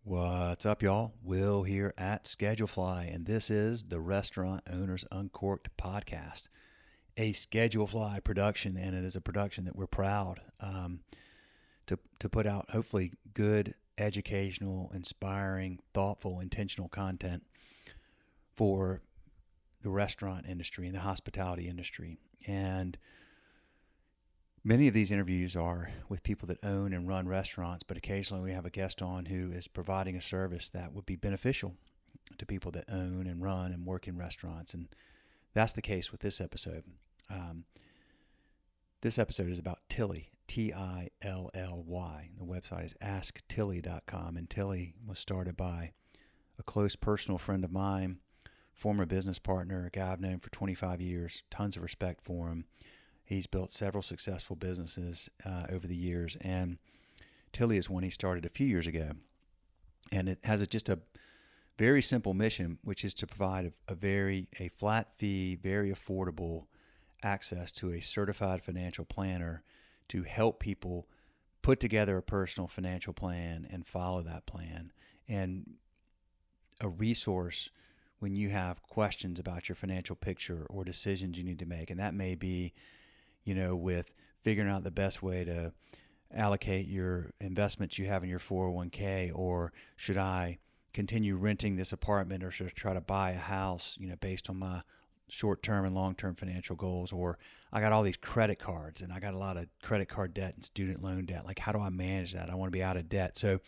What's up, y'all? Will here at Schedulefly, and this is the Restaurant Owners Uncorked podcast, a Schedulefly production, and it is a production that we're proud to put out. Hopefully, good, educational, inspiring, thoughtful, intentional content for the restaurant industry and the hospitality industry, and many of these interviews are with people that own and run restaurants, but occasionally we have a guest on who is providing a service that would be beneficial to people that own and run and work in restaurants. And that's the case with this episode. This episode is about Tilly, Tilly. The website is asktilly.com, and Tilly was started by a close personal friend of mine, former business partner, a guy I've known for 25 years, tons of respect for him. He's built several successful businesses over the years, and Tilly is one he started a few years ago. And it has just a very simple mission, which is to provide a flat fee, very affordable access to a certified financial planner to help people put together a personal financial plan and follow that plan, and a resource when you have questions about your financial picture or decisions you need to make. And that may be with figuring out the best way to allocate your investments you have in your 401k, or should I continue renting this apartment, or should I try to buy a house, based on my short-term and long-term financial goals, or I got all these credit cards and I got a lot of credit card debt and student loan debt. Like, how do I manage that? I want to be out of debt. So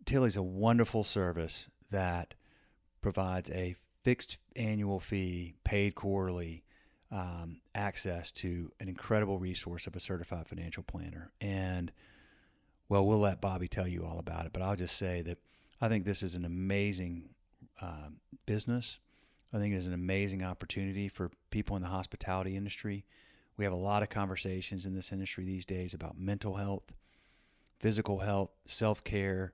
Tilly's a wonderful service that provides a fixed annual fee, paid quarterly, access to an incredible resource of a certified financial planner. And, well, we'll let Bobby tell you all about it, but I'll just say that I think this is an amazing business. I think it is an amazing opportunity for people in the hospitality industry. We have a lot of conversations in this industry these days about mental health, physical health, self-care,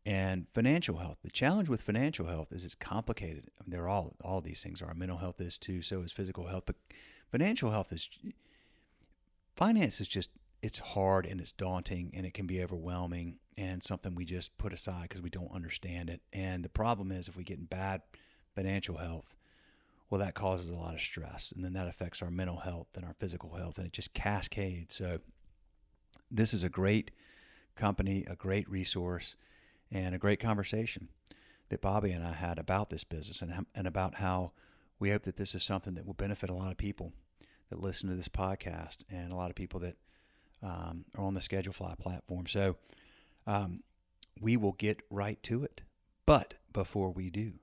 and financial health. The challenge with financial health is it's complicated. I mean, they're all these things are. Mental health is too, so is physical health. But finance is just, it's hard and it's daunting and it can be overwhelming and something we just put aside because we don't understand it. And the problem is, if we get in bad financial health, well, that causes a lot of stress, and then that affects our mental health and our physical health, and it just cascades. So this is a great company, a great resource, and a great conversation that Bobby and I had about this business, and about how we hope that this is something that will benefit a lot of people that listen to this podcast, and a lot of people that are on the Schedulefly platform. So we will get right to it. But before we do,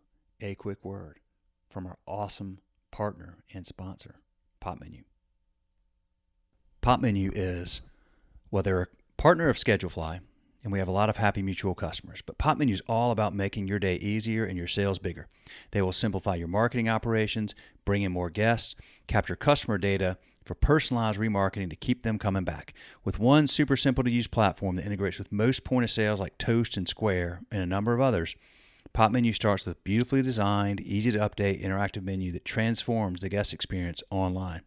a quick word from our awesome partner and sponsor, Popmenu. Popmenu is, well, they're a partner of Schedulefly, and we have a lot of happy mutual customers. But Popmenu is all about making your day easier and your sales bigger. They will simplify your marketing operations, bring in more guests, capture customer data for personalized remarketing to keep them coming back. With one super simple to use platform that integrates with most point of sales like Toast and Square and a number of others, Popmenu starts with a beautifully designed, easy to update interactive menu that transforms the guest experience online.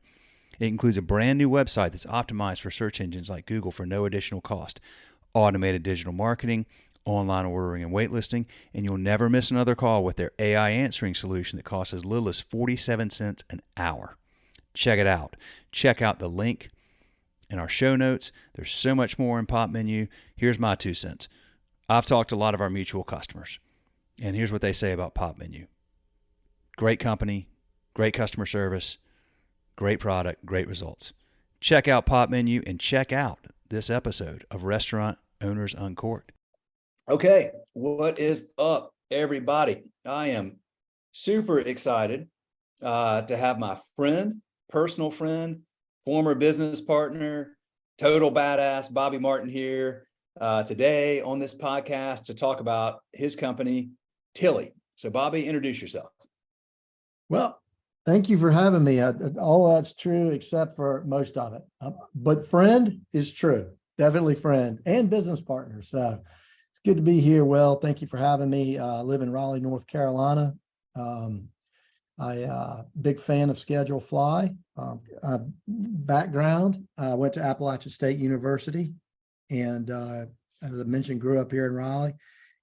It includes a brand new website that's optimized for search engines like Google for no additional cost, automated digital marketing, online ordering and waitlisting, and you'll never miss another call with their AI answering solution that costs as little as 47 cents an hour. Check it out. Check out the link in our show notes. There's so much more in Popmenu. Here's my 2 cents. I've talked to a lot of our mutual customers, and here's what they say about Popmenu. Great company, great customer service, great product, great results. Check out Popmenu, and check out this episode of Restaurant Owners Uncorked. Okay, what is up, everybody? I am super excited to have my friend, personal friend, former business partner, total badass, Bobby Martin here today on this podcast to talk about his company, Tilly. So, Bobby, introduce yourself. Well, thank you for having me. All that's true except for most of it. But friend is true. Definitely friend and business partner. So it's good to be here. Well, thank you for having me. I live in Raleigh, North Carolina. Big fan of Schedulefly. Background, I went to Appalachian State University and as I mentioned, grew up here in Raleigh.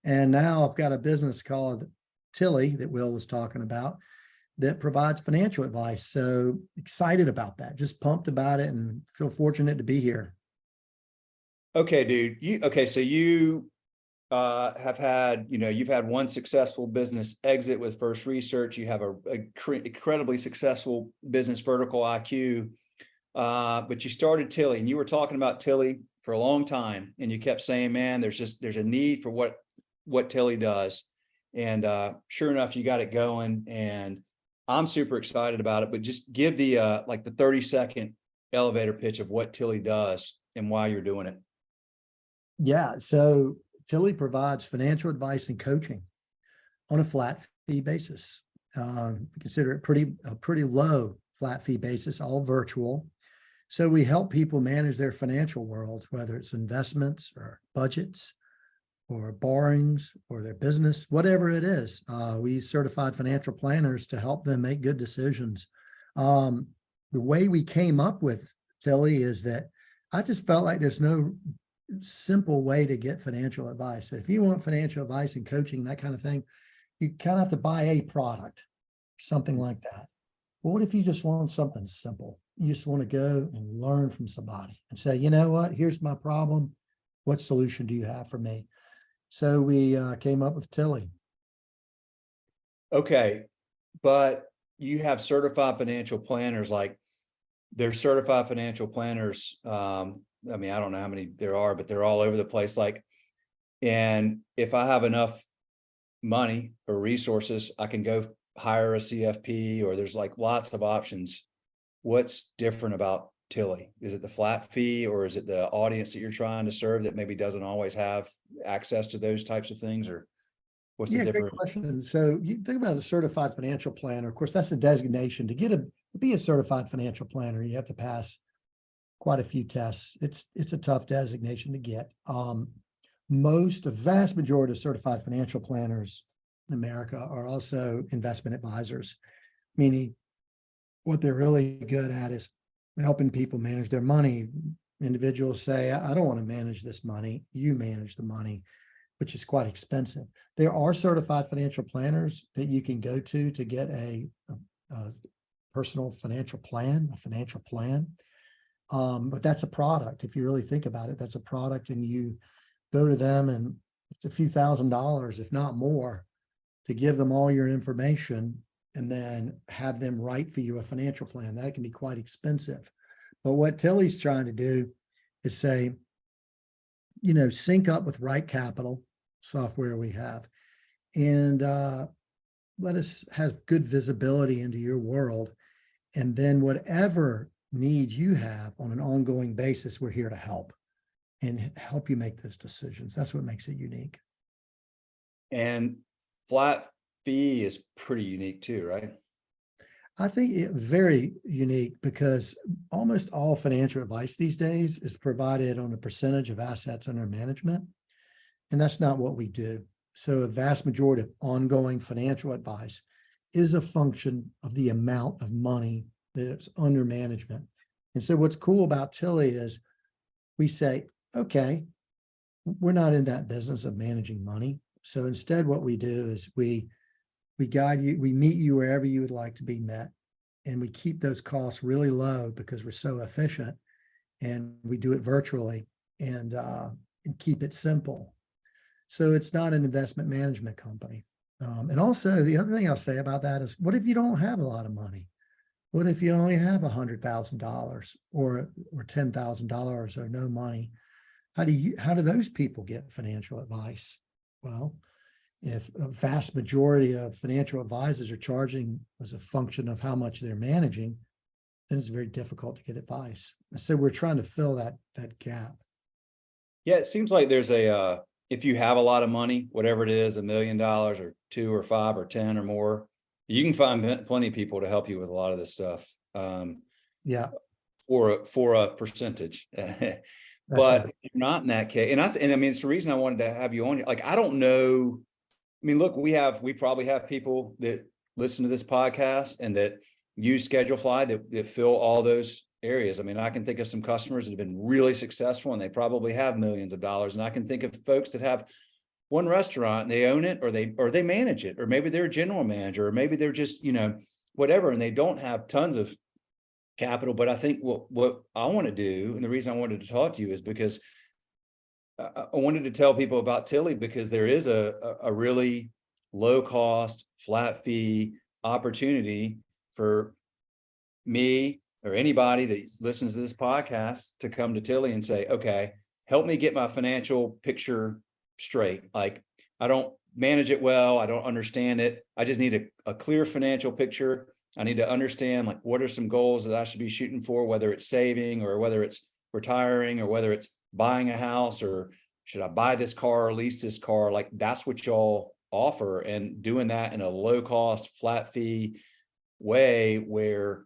And now I've got a business called Tilly that Will was talking about that provides financial advice. So excited about that, just pumped about it and feel fortunate to be here. Okay, dude. So you have had, you've had one successful business exit with First Research. You have a incredibly successful business vertical IQ. But you started Tilly, and you were talking about Tilly for a long time, and you kept saying, man, there's a need for what Tilly does. And sure enough, you got it going, and I'm super excited about it. But just give the 30-second elevator pitch of what Tilly does and why you're doing it. Yeah. So Tilly provides financial advice and coaching on a flat fee basis. Consider it a pretty low flat fee basis, all virtual. So we help people manage their financial worlds, whether it's investments or budgets or borrowings or their business, whatever it is. We certified financial planners to help them make good decisions. The way we came up with Tilly is that I just felt like there's no simple way to get financial advice. If you want financial advice and coaching, that kind of thing, you kind of have to buy a product, something like that. But what if you just want something simple? You just want to go and learn from somebody and say, you know what, here's my problem. What solution do you have for me? So we came up with Tilly. Okay. But you have certified financial planners, like they're certified financial planners. I mean, I don't know how many there are, but they're all over the place. And if I have enough money or resources, I can go hire a CFP, or there's lots of options. What's different about Tilly? Is it the flat fee, or is it the audience that you're trying to serve that maybe doesn't always have access to those types of things? Or what's the difference? Great question. So you think about a certified financial planner. Of course, that's a designation. To be a certified financial planner, you have to pass quite a few tests. It's a tough designation to get. The vast majority of certified financial planners in America are also investment advisors, meaning what they're really good at is helping people manage their money. Individuals say, I don't want to manage this money. You manage the money, which is quite expensive. There are certified financial planners that you can go to get a personal financial plan, a financial plan. But that's a product. If you really think about it, that's a product, and you go to them and it's a few $1,000s, if not more, to give them all your information and then have them write for you a financial plan. That can be quite expensive. But what Tilly's trying to do is say, sync up with Right Capital software we have, and let us have good visibility into your world. And then whatever needs you have on an ongoing basis, we're here to help and help you make those decisions. That's what makes it unique. And flat fee is pretty unique too, right? I think it's very unique because almost all financial advice these days is provided on a percentage of assets under management. And that's not what we do. So a vast majority of ongoing financial advice is a function of the amount of money that's under management. And so what's cool about Tilly is we say, okay, we're not in that business of managing money. So instead, what we do is we guide you, we meet you wherever you would like to be met. And we keep those costs really low because we're so efficient, and we do it virtually and keep it simple. So it's not an investment management company. And also the other thing I'll say about that is, what if you don't have a lot of money? What if you only have $100,000 or $10,000 or no money? How do those people get financial advice? Well, if a vast majority of financial advisors are charging as a function of how much they're managing, then it's very difficult to get advice. So we're trying to fill that gap. Yeah, it seems like there's if you have a lot of money, whatever it is, $1 million or 2 or 5 or 10 or more, you can find plenty of people to help you with a lot of this stuff. Yeah. For a percentage. But right. If you're not in that case, and I mean, it's the reason I wanted to have you on here. I don't know. I mean, look, we probably have people that listen to this podcast and that use Schedulefly that fill all those areas. I mean, I can think of some customers that have been really successful and they probably have millions of dollars. And I can think of folks that have one restaurant and they own it, or they manage it, or maybe they're a general manager, or maybe they're just, whatever, and they don't have tons of capital. But I think what I want to do, and the reason I wanted to talk to you is because I wanted to tell people about Tilly, because there is a really low cost, flat fee opportunity for me or anybody that listens to this podcast to come to Tilly and say, okay, help me get my financial picture straight. Like, I don't manage it well. I don't understand it. I just need a clear financial picture. I need to understand, like, what are some goals that I should be shooting for, whether it's saving or whether it's retiring or whether it's buying a house, or should I buy this car or lease this car? Like, that's what y'all offer, and doing that in a low cost, flat fee way where,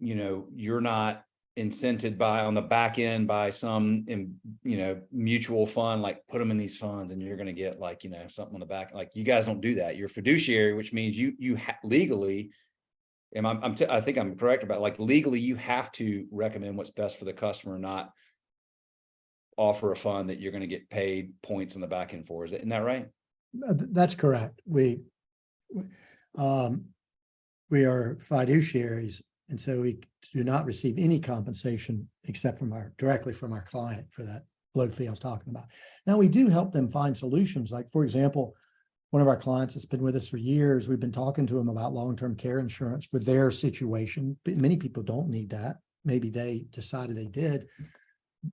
you're not incented by on the back end by some, mutual fund, like put them in these funds and you're going to get like, something on the back. Like, you guys don't do that. You're fiduciary, which means you legally, and I think I'm correct about, like, legally you have to recommend what's best for the customer, not offer a fund that you're going to get paid points on the back end for. Isn't that right? That's correct. We are fiduciaries, and so we do not receive any compensation except directly from our client for that low fee I was talking about. Now, we do help them find solutions. Like, for example, one of our clients that's been with us for years, we've been talking to them about long-term care insurance for their situation. But many people don't need that. Maybe they decided they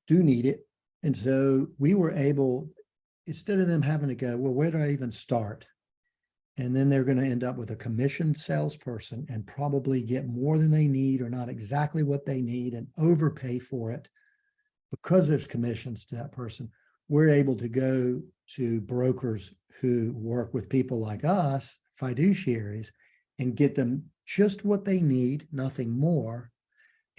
do need it. And so we were able, instead of them having to go, well, where do I even start? And then they're going to end up with a commissioned salesperson and probably get more than they need, or not exactly what they need, and overpay for it because there's commissions to that person. We're able to go to brokers who work with people like us, fiduciaries, and get them just what they need, nothing more,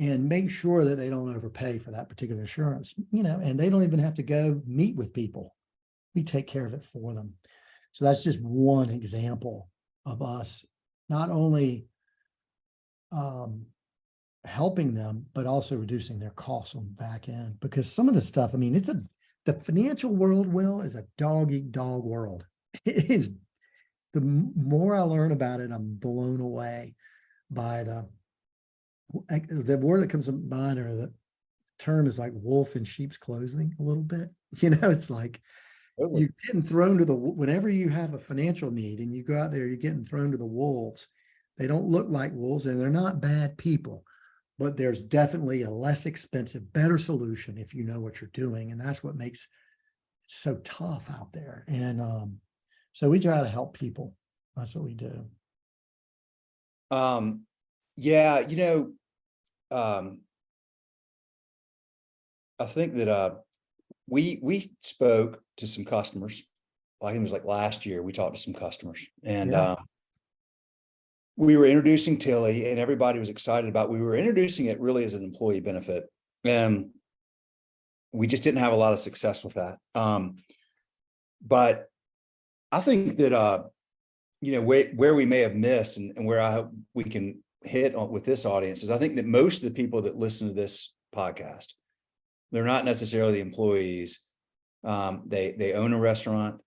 and make sure that they don't overpay for that particular insurance, and they don't even have to go meet with people. We take care of it for them. So that's just one example of us not only helping them, but also reducing their costs on the back end. Because some of the stuff, I mean, the financial world, Will, is a dog eat dog world. It is. The more I learn about it, I'm blown away by the word that comes to mind, or the term is like wolf in sheep's clothing a little bit. It's like, you're getting thrown to whenever you have a financial need and you go out there, you're getting thrown to the wolves. They don't look like wolves, and they're not bad people, but there's definitely a less expensive, better solution if you know what you're doing. And that's what makes it so tough out there. And so we try to help people. That's what we do. Yeah, I think that we spoke to some customers. I think it was like last year we talked to some customers, and we were introducing Tilly, and everybody was excited about. We were introducing it really as an employee benefit, and we just didn't have a lot of success with that. But I think that where we may have missed, and where I hope we can hit on with this audience, is I think that most of the people that listen to this podcast, they're not necessarily employees. They own a restaurant,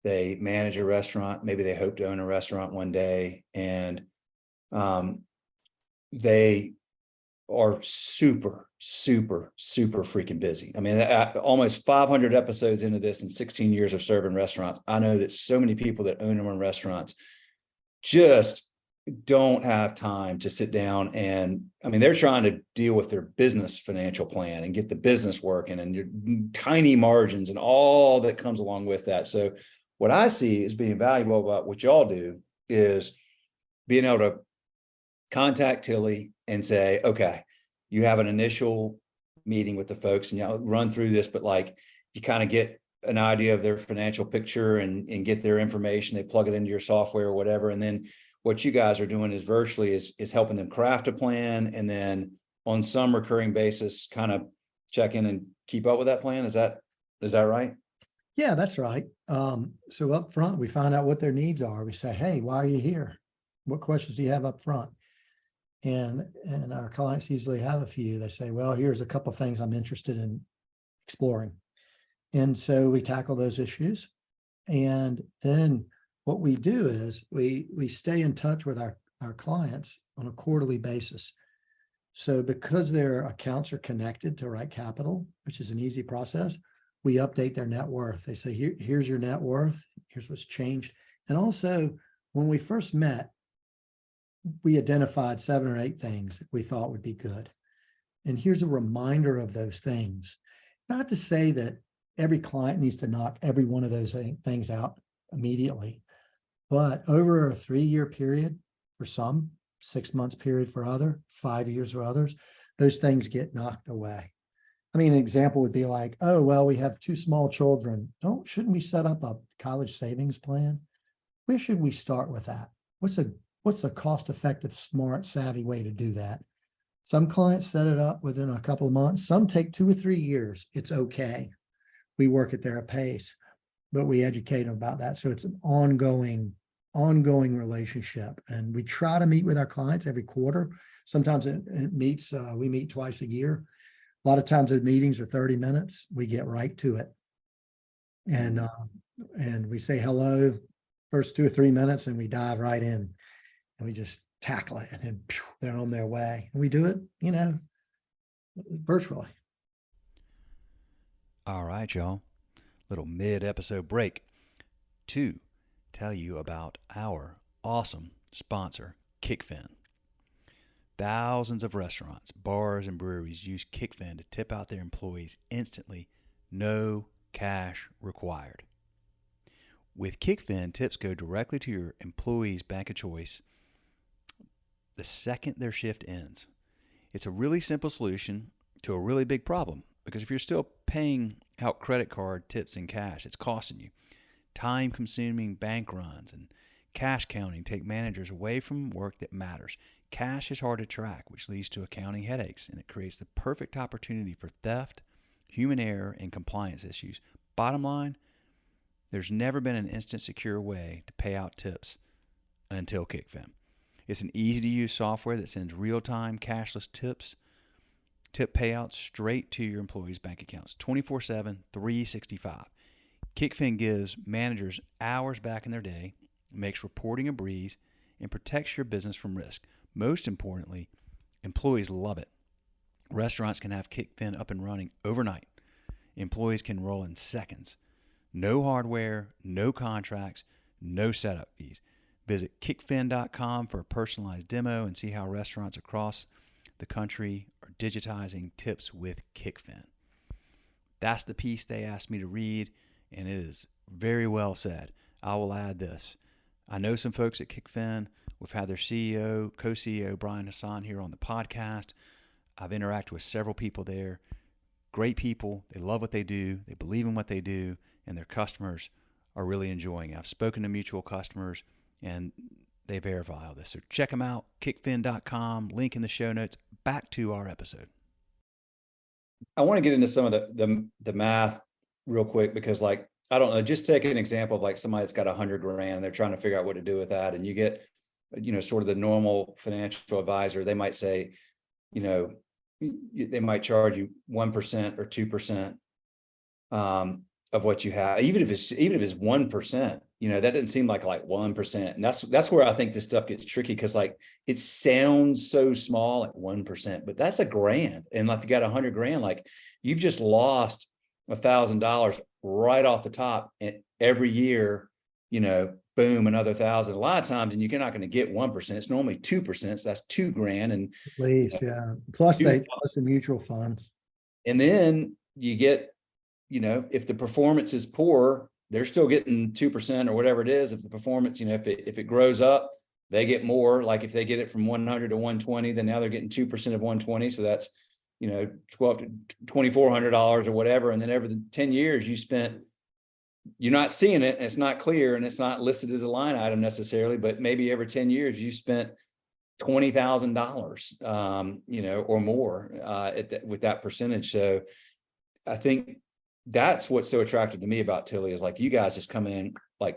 they manage a restaurant, maybe they hope to own a restaurant one day, and they are super, super, super freaking busy. I mean, almost 500 episodes into this and 16 years of serving restaurants, I know that so many people that own their own restaurants just don't have time to sit down, and I mean, they're trying to deal with their business financial plan and get the business working, and your tiny margins and all that comes along with that. So what I see as being valuable about what y'all do is being able to contact Tilly and say, okay, you have an initial meeting with the folks and you run through this, but like, you kind of get an idea of their financial picture and get their information, they plug it into your software or whatever. And then what you guys are doing is virtually is helping them craft a plan, and then on some recurring basis, kind of check in and keep up with that plan. Is that right? Yeah, that's right. So up front, we find out what their needs are. We say, hey, why are you here? What questions do you have up front? And our clients usually have a few. They say, well, here's a couple of things I'm interested in exploring. And so we tackle those issues. And then what we do is we stay in touch with our clients on a quarterly basis. So because their accounts are connected to Right Capital, which is an easy process, we update their net worth. They say, here's your net worth. Here's what's changed. And also, when we first met, we identified 7 or 8 things that we thought would be good. And here's a reminder of those things. Not to say that every client needs to knock every one of those things out immediately, but over a 3-year period for some, 6 months period for other, 5 years for others, those things get knocked away. I mean, an example would be like, oh, well, we have 2 small children. Shouldn't we set up a college savings plan? Where should we start with that? What's a cost-effective, smart, savvy way to do that? Some clients set it up within a couple of months. Some take 2 or 3 years. It's okay. We work at their pace, but we educate them about that. So it's an ongoing relationship. And we try to meet with our clients every quarter. Sometimes we meet twice a year. A lot of times the meetings are 30 minutes. We get right to it. And we say hello first 2 or 3 minutes, and we dive right in and we just tackle it, and then they're on their way. And we do it, virtually. All right, y'all. Little mid-episode break to tell you about our awesome sponsor, Kickfin. Thousands of restaurants, bars, and breweries use Kickfin to tip out their employees instantly, no cash required. With Kickfin, tips go directly to your employee's bank of choice the second their shift ends. It's a really simple solution to a really big problem, because if you're still paying out credit card tips in cash, it's costing you. Time-consuming bank runs and cash counting take managers away from work that matters. Cash is hard to track, which leads to accounting headaches, and it creates the perfect opportunity for theft, human error, and compliance issues. Bottom line, there's never been an instant, secure way to pay out tips until Kickfin. It's an easy-to-use software that sends real-time cashless tip payouts straight to your employees' bank accounts, 24/7, 365. Kickfin gives managers hours back in their day, makes reporting a breeze, and protects your business from risk. Most importantly, employees love it. Restaurants can have Kickfin up and running overnight. Employees can roll in seconds. No hardware, no contracts, no setup fees. Visit kickfin.com for a personalized demo and see how restaurants across the country are digitizing tips with Kickfin. That's the piece they asked me to read, and it is very well said. I will add this. I know some folks at Kickfin. We've had their CEO, co-CEO, Brian Hassan, here on the podcast. I've interacted with several people there. Great people. They love what they do. They believe in what they do, and their customers are really enjoying it. I've spoken to mutual customers, and they verify all this. So check them out, kickfin.com, link in the show notes. Back to our episode. I want to get into some of the math real quick, because I don't know, just take an example of somebody that's got $100,000 and they're trying to figure out what to do with that. And you get, sort of the normal financial advisor, they might say, they might charge you 1% or 2% of what you have. Even if it's 1%, that doesn't seem like 1%. And that's where I think this stuff gets tricky, because it sounds so small, like 1%, but that's $1,000. And if you got $100,000, you've just lost $1,000 right off the top. And every year, boom, another 1,000. A lot of times, and you're not going to get 1%. It's normally 2%. So that's $2,000. And at least, yeah. Plus the mutual funds. And then you get, if the performance is poor, they're still getting 2% or whatever it is. If the performance, if it grows up, they get more. Like if they get it from 100 to 120, then now they're getting 2% of 120. So that's, $2,400 or whatever. And then over the 10 years you're not seeing it, and it's not clear, and it's not listed as a line item necessarily, but maybe every 10 years you spent $20,000, or more with that percentage. So I think that's what's so attractive to me about Tilly, is you guys just come in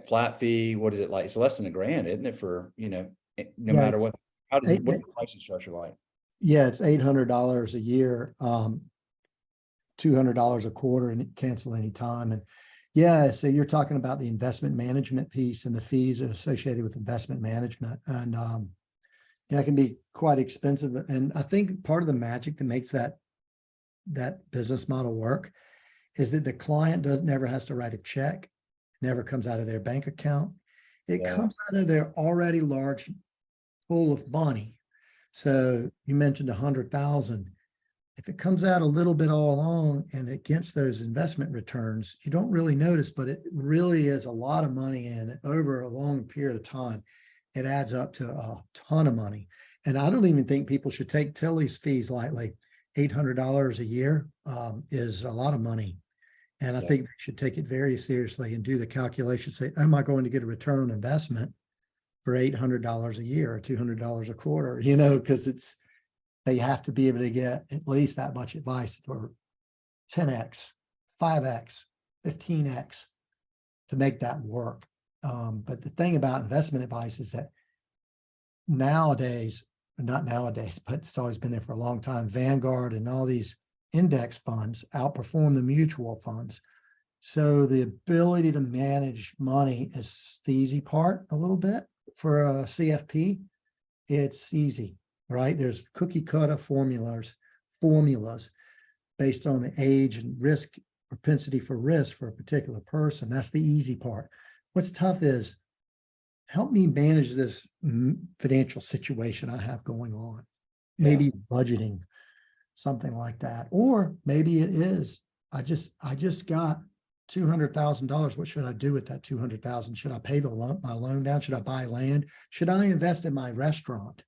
flat fee. What is it like? It's less than $1,000, isn't it? For, no matter what How does it, Eight- what's the pricing structure like? Yeah, it's $800 a year, $200 a quarter, and it cancel any time. And yeah, so you're talking about the investment management piece and the fees associated with investment management. And yeah, it can be quite expensive. And I think part of the magic that makes that business model work is that the client never has to write a check, never comes out of their bank account. It Yeah. comes out of their already large pool of money. So you mentioned 100,000. If it comes out a little bit all along and against those investment returns, you don't really notice, but it really is a lot of money, and over a long period of time, it adds up to a ton of money. And I don't even think people should take Tilly's fees lightly. $800 a year is a lot of money. And I Yeah. think they should take it very seriously and do the calculation, say, am I going to get a return on investment for $800 a year or $200 a quarter? Because they have to be able to get at least that much advice, or 10x, 5x, 15x to make that work. But the thing about investment advice is that nowadays, not nowadays, but it's always been there for a long time, Vanguard and all these index funds outperform the mutual funds. So the ability to manage money is the easy part a little bit. For a CFP, it's easy, right? There's cookie cutter formulas based on the age and risk, propensity for risk for a particular person. That's the easy part. What's tough is, help me manage this financial situation I have going on. Maybe budgeting, something like that. Or maybe it is, I just got $200,000. What should I do with that 200,000? Should I pay my loan down? Should I buy land? Should I invest in my restaurant?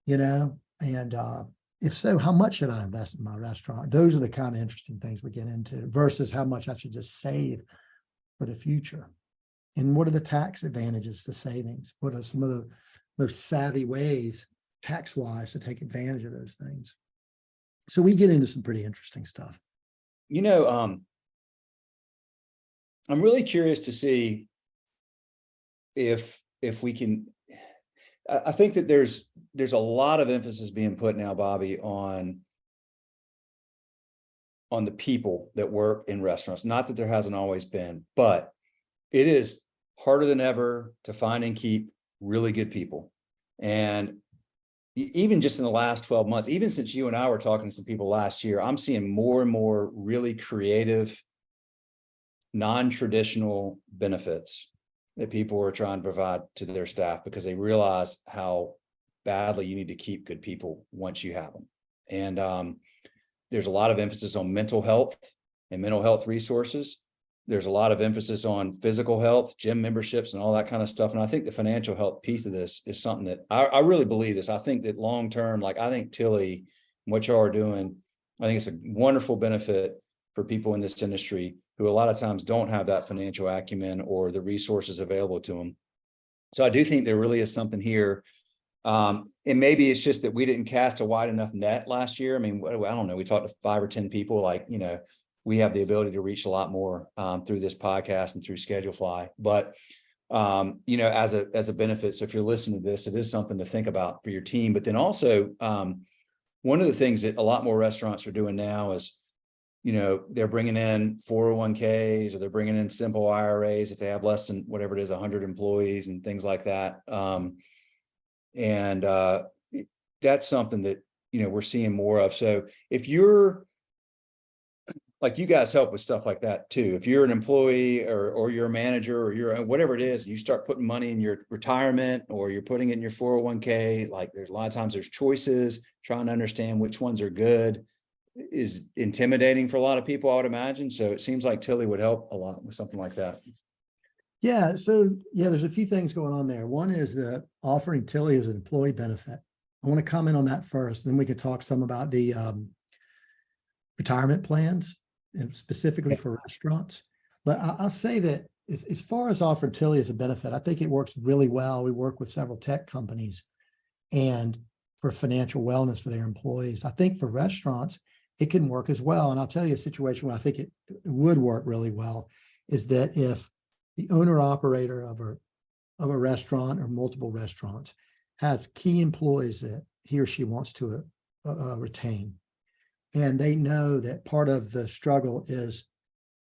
And if so, how much should I invest in my restaurant? Those are the kind of interesting things we get into, versus how much I should just save for the future. And what are the tax advantages to savings? What are some of the most savvy ways, tax-wise, to take advantage of those things? So we get into some pretty interesting stuff. I'm really curious to see if we can. I think that there's a lot of emphasis being put now, Bobby, on the people that work in restaurants. Not that there hasn't always been, but it is harder than ever to find and keep really good people. And even just in the last 12 months, even since you and I were talking to some people last year, I'm seeing more and more really creative, non-traditional benefits that people are trying to provide to their staff, because they realize how badly you need to keep good people once you have them. And there's a lot of emphasis on mental health and mental health resources. There's a lot of emphasis on physical health, gym memberships, and all that kind of stuff. And I think the financial health piece of this is something that I really believe this. I think that long-term, like, I think Tilly, what y'all are doing, I think it's a wonderful benefit for people in this industry who a lot of times don't have that financial acumen or the resources available to them. So I do think there really is something here. And maybe it's just that we didn't cast a wide enough net last year. I mean, I don't know. We talked to 5 or 10 people, like, we have the ability to reach a lot more through this podcast and through Schedulefly. But, as a benefit, so if you're listening to this, it is something to think about for your team. But then also, one of the things that a lot more restaurants are doing now is, they're bringing in 401ks, or they're bringing in simple IRAs if they have less than whatever it is, 100 employees and things like that. And that's something that, we're seeing more of. So if you're, like, you guys help with stuff like that too. If you're an employee or you're a manager, or you're whatever it is, you start putting money in your retirement, or you're putting it in your 401k, like, there's a lot of times there's choices. Trying to understand which ones are good is intimidating for a lot of people, I would imagine. So it seems like Tilly would help a lot with something like that. Yeah. So there's a few things going on there. One is the offering Tilly as an employee benefit. I want to comment on that first, then we could talk some about the retirement plans, and specifically for restaurants. But I'll say that as far as offering Tilly as a benefit, I think it works really well. We work with several tech companies, and for financial wellness for their employees. I think for restaurants, it can work as well. And I'll tell you a situation where I think it would work really well is that if the owner operator of a restaurant or multiple restaurants has key employees that he or she wants to retain. And they know that part of the struggle is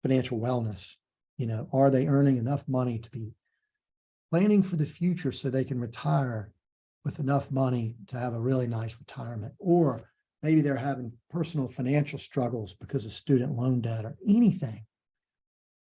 financial wellness. You know, are they earning enough money to be planning for the future so they can retire with enough money to have a really nice retirement? Or maybe they're having personal financial struggles because of student loan debt or anything.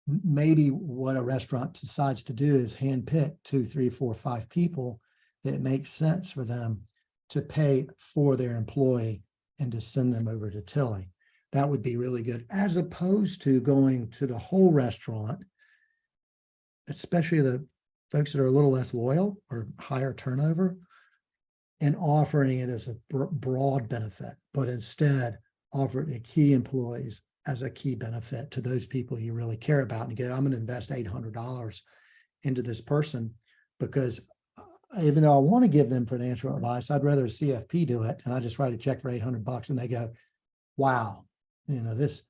Maybe what a restaurant decides to do is handpick 2, 3, 4, 5 people that makes sense for them to pay for their employee and to send them over to Tilly. That would be really good, as opposed to going to the whole restaurant, especially the folks that are a little less loyal or higher turnover, and offering it as a broad benefit, but instead offer it to key employees as a key benefit to those people you really care about. And go, I'm going to invest $800 into this person because even though I want to give them financial advice, I'd rather a CFP do it. And I just write a check for $800 and they go, wow, you know, this,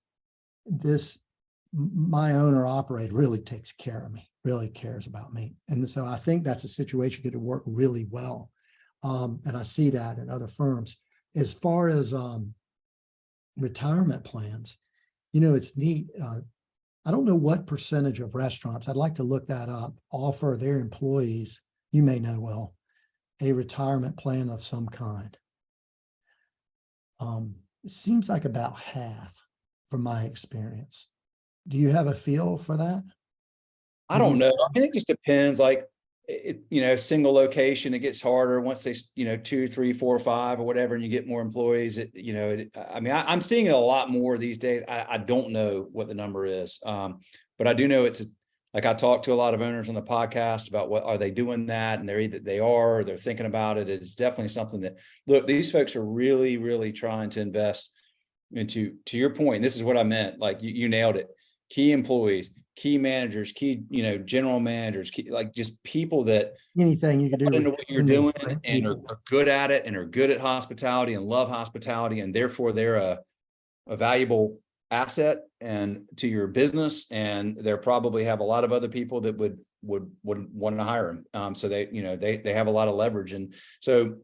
my owner operator really takes care of me, really cares about me. And so I think that's a situation that could work really well. And I see that at other firms. As far as retirement plans, you know, it's neat. I don't know what percentage of restaurants, I'd like to look that up, offer their employees, you may know well, a retirement plan of some kind. It seems like about half from my experience. Do you have a feel for that? I don't know. I mean, it just depends. Like, you know, single location, it gets harder once they, you know, 2, 3, 4, 5 or whatever, and you get more employees. I mean, I'm seeing it a lot more these days. I don't know what the number is. But I do know like I talked to a lot of owners on the podcast about what are they doing that, and they are, or they're thinking about it. It's definitely something that, look, these folks are really, really trying to invest into, to your point. This is what I meant. Like you nailed it. Key employees, key managers, key, you know, general managers, like just people that anything you can do into what you're doing and are good at it and are good at hospitality and love hospitality, and therefore they're a valuable asset and to your business, and they probably have a lot of other people that would want to hire them. So they, you know, they have a lot of leverage, and so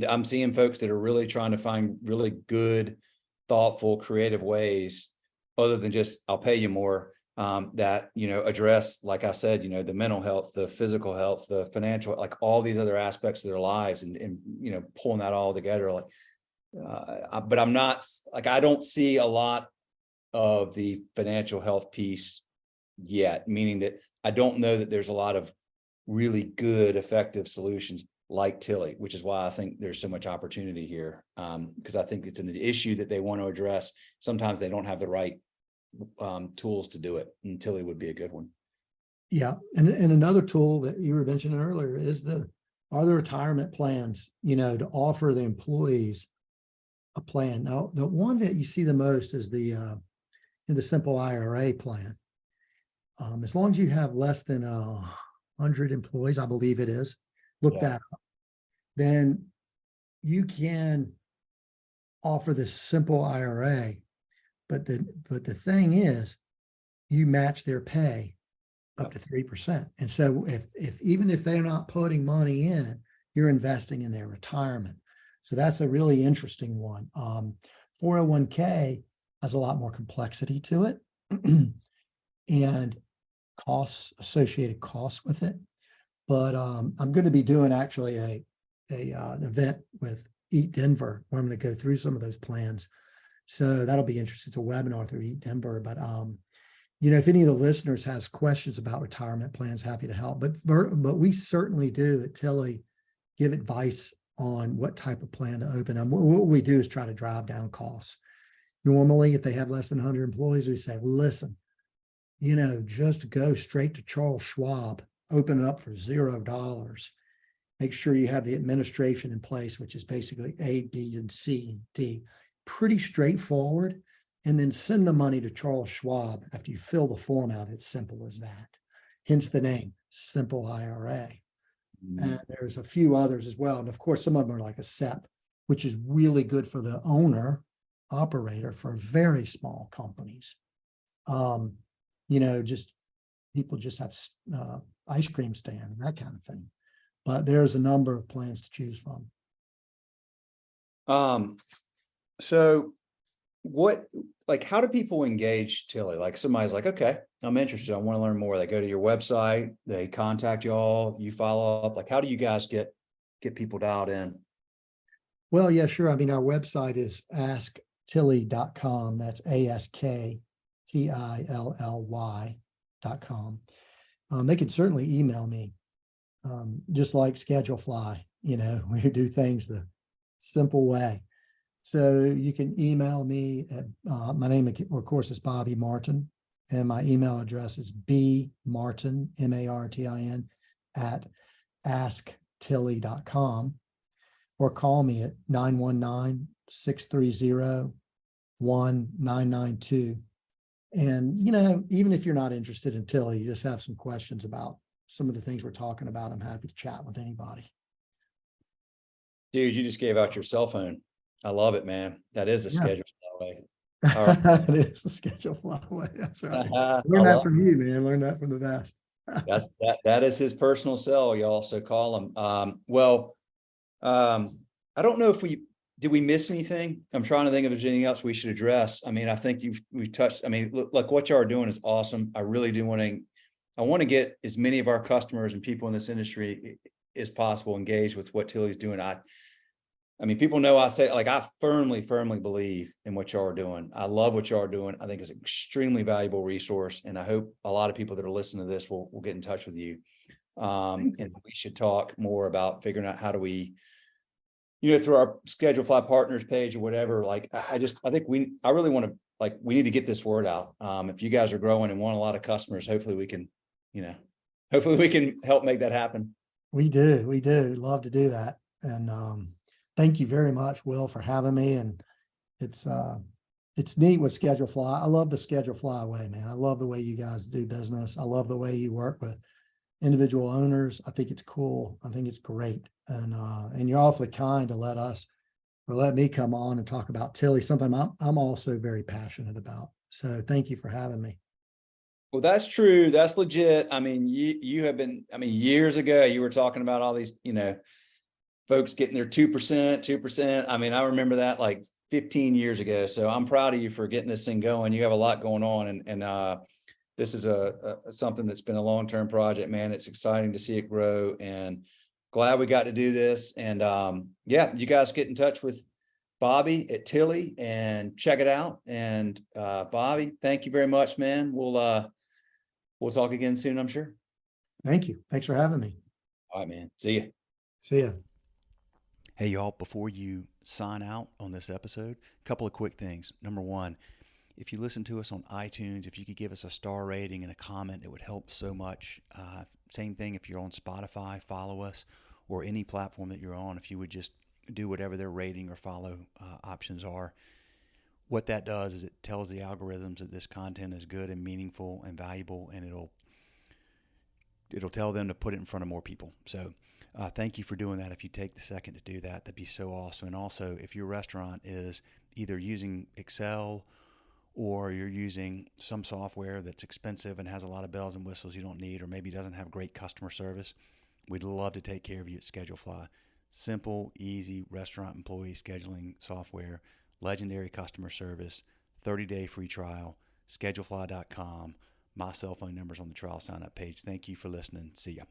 I'm seeing folks that are really trying to find really good, thoughtful, creative ways other than just I'll pay you more, that, you know, address, like I said, you know, the mental health, the physical health, the financial, like all these other aspects of their lives, and you know, pulling that all together. Like, but I'm not, like, I don't see a lot of the financial health piece yet, meaning that I don't know that there's a lot of really good, effective solutions like Tilly, which is why I think there's so much opportunity here. Because I think it's an issue that they want to address. Sometimes they don't have the right tools to do it, and Tilly would be a good one. Yeah, and another tool that you were mentioning earlier is are the retirement plans, you know, to offer the employees a plan. Now, the one that you see the most is the simple IRA plan. As long as you have less than 100 employees, I believe it is, look that up, then you can offer this simple IRA. But the thing is, you match their pay up to 3%. And so if even if they're not putting money in, you're investing in their retirement. So that's a really interesting one. 401k has a lot more complexity to it and associated costs with it. But I'm going to be doing actually an event with Eat Denver where I'm going to go through some of those plans. So that'll be interesting. It's a webinar through Eat Denver. But you know, if any of the listeners has questions about retirement plans, happy to help. But we certainly do at Tilly give advice on what type of plan to open. And what we do is try to drive down costs. Normally, if they have less than 100 employees, we say, listen, you know, just go straight to Charles Schwab, open it up for $0. Make sure you have the administration in place, which is basically A, B, and C, and D. Pretty straightforward. And then send the money to Charles Schwab after you fill the form out. It's simple as that. Hence the name, Simple IRA. And there's a few others as well. And of course, some of them are like a SEP, which is really good for the owner operator for very small companies. You know, just people just have ice cream stand and that kind of thing. but there's a number of plans to choose from. So what, like, how do people engage Tilly? Like somebody's like, okay, I'm interested. I want to learn more. They go to your website, they contact y'all, you follow up. Like, how do you guys get people dialed in? Well, yeah, sure. I mean, our website is asktilly.com. That's ASKTILLY.com. They can certainly email me, just like Schedulefly. We do things the simple way. So you can email me at, my name, of course, is Bobby Martin, and my email address is bmartin, MARTIN, at asktilly.com, or call me at 919-630-1992. And, even if you're not interested in Tilly, you just have some questions about some of the things we're talking about, I'm happy to chat with anybody. Dude, you just gave out your cell phone. I love it, man. That is a Yeah. schedule way. All right. It is a Schedulefly. That's right. I Learn that love from you, man. Learn that from the best. that is his personal cell, y'all. So call him. I don't know if did we miss anything? I'm trying to think if there's anything else we should address. I mean, I think we've touched, I mean, look, what y'all are doing is awesome. I really do I want to get as many of our customers and people in this industry as possible engaged with what Tilly's doing. I mean, people know I say, like, I firmly believe in what y'all are doing. I love what y'all are doing. I think it's an extremely valuable resource. And I hope a lot of people that are listening to this will get in touch with you. And we should talk more about figuring out how do we, through our Schedulefly partners page or whatever. Like, I think I really want to, like, we need to get this word out. If you guys are growing and want a lot of customers, hopefully we can help make that happen. We do love to do that. And, thank you very much, Will, for having me. And it's neat with Schedulefly. I love the Schedulefly way, man. I love the way you guys do business. I love the way you work with individual owners. I think it's cool. I think it's great. And you're awfully kind to let me come on and talk about Tilly, something I'm also very passionate about. So thank you for having me. Well, that's true. That's legit. I mean, you have been, I mean, years ago, you were talking about all these, folks getting their 2%. I mean, I remember that like 15 years ago. So I'm proud of you for getting this thing going. You have a lot going on, and this is something that's been a long-term project, man. It's exciting to see it grow, and glad we got to do this. And yeah, you guys get in touch with Bobby at Tilly and check it out. And Bobby, thank you very much, man. We'll talk again soon, I'm sure. Thank you. Thanks for having me. All right, man. See you. See ya. Hey, y'all, before you sign out on this episode, a couple of quick things. Number one, if you listen to us on iTunes, if you could give us a star rating and a comment, it would help so much. Same thing if you're on Spotify, follow us, or any platform that you're on. If you would just do whatever their rating or follow options are. What that does is it tells the algorithms that this content is good and meaningful and valuable, and it'll tell them to put it in front of more people. So thank you for doing that. If you take the second to do that, that'd be so awesome. And also, if your restaurant is either using Excel or you're using some software that's expensive and has a lot of bells and whistles you don't need, or maybe doesn't have great customer service, we'd love to take care of you at Schedulefly. Simple, easy restaurant employee scheduling software, legendary customer service, 30-day free trial, schedulefly.com. My cell phone number's on the trial sign-up page. Thank you for listening. See ya.